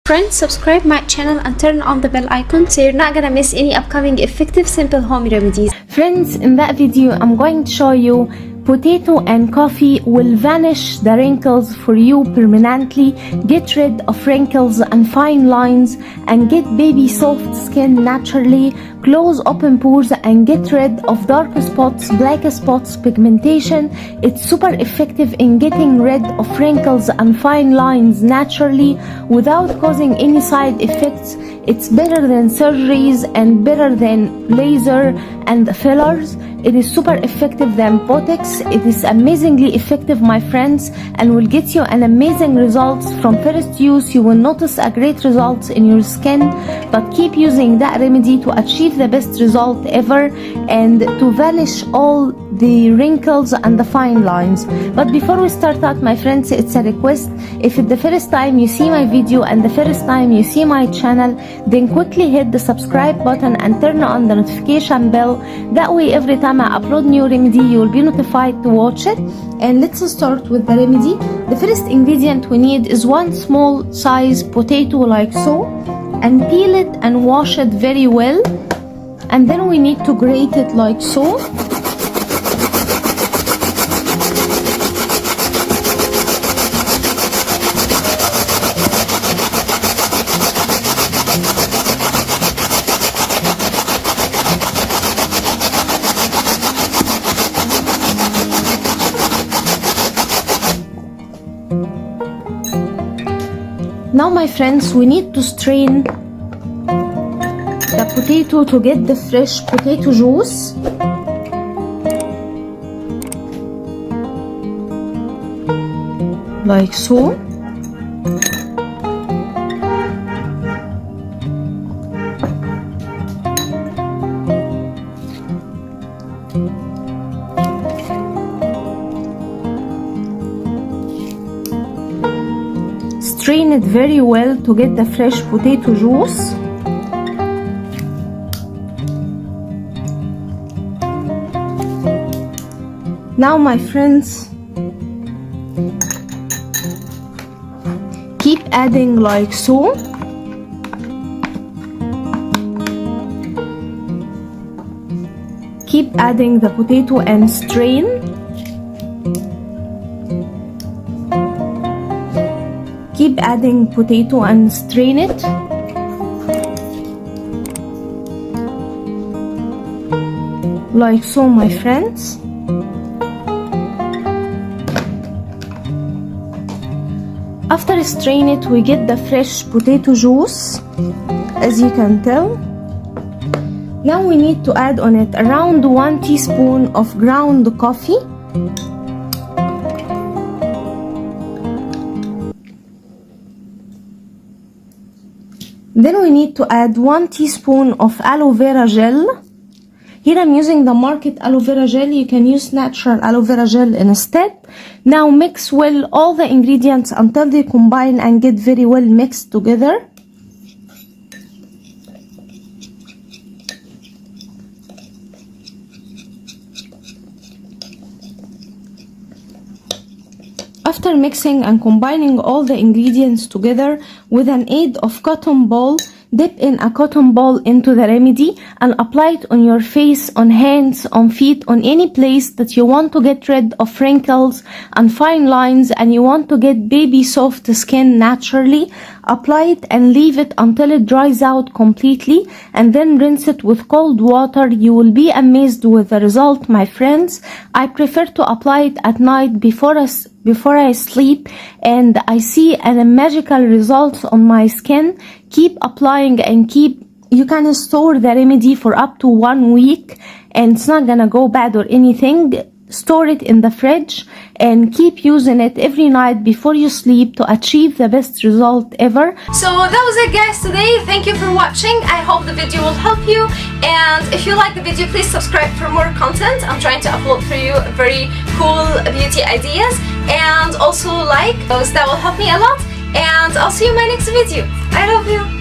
Friends, subscribe my channel and turn on the bell icon so you're not gonna miss any upcoming effective simple home remedies. Friends, in that video I'm going to show you potato and coffee will vanish the wrinkles for you permanently, get rid of wrinkles and fine lines, and get baby soft skin naturally, close open pores, and get rid of dark spots, black spots, pigmentation. It's super effective in getting rid of wrinkles and fine lines naturally without causing any side effects. It's better than surgeries and better than laser and fillers. It is super effective than Botox. It is amazingly effective, my friends, and will get you an amazing results from first use. You will notice a great results in your skin, but keep using that remedy to achieve the best result ever and to vanish all the wrinkles and the fine lines. But before we start out, my friends, it's a request. If it's the first time you see my video and the first time you see my channel, then quickly hit the subscribe button and turn on the notification bell. That way every time I upload new remedy you will be notified to watch it. And let's start with the remedy. The first ingredient we need is one small size potato like so, and peel it and wash it very well, and then we need to grate it like so. Now, my friends, we need to strain the potato to get the fresh potato juice. Like so. Strain it very well to get the fresh potato juice. Now, my friends, keep adding like so. Keep adding the potato and strain. Keep adding potato and strain it. Like so, my friends. After strain it, we get the fresh potato juice, as you can tell. Now we need to add on it around 1 teaspoon of ground coffee. Then we need to add 1 teaspoon of aloe vera gel. Here I'm using the market aloe vera gel. You can use natural aloe vera gel instead. Now mix well all the ingredients until they combine and get very well mixed together. After mixing and combining all the ingredients together with an aid of cotton ball, dip in a cotton ball into the remedy and apply it on your face, on hands, on feet, on any place that you want to get rid of wrinkles and fine lines and you want to get baby soft skin naturally. Apply it and leave it until it dries out completely, and then rinse it with cold water. You will be amazed with the result, my friends. I prefer to apply it at night before I sleep, and I see a magical results on my skin. Keep applying and you can store the remedy for up to 1 week and it's not gonna go bad or anything. Store it in the fridge and keep using it every night before you sleep to achieve the best result ever. So that was it, guys, today. Thank you for watching. I hope the video will help you, and if you like the video, please subscribe for more content. I'm trying to upload for you very cool beauty ideas, and also like those. That will help me a lot, and I'll see you in my next video. I love you.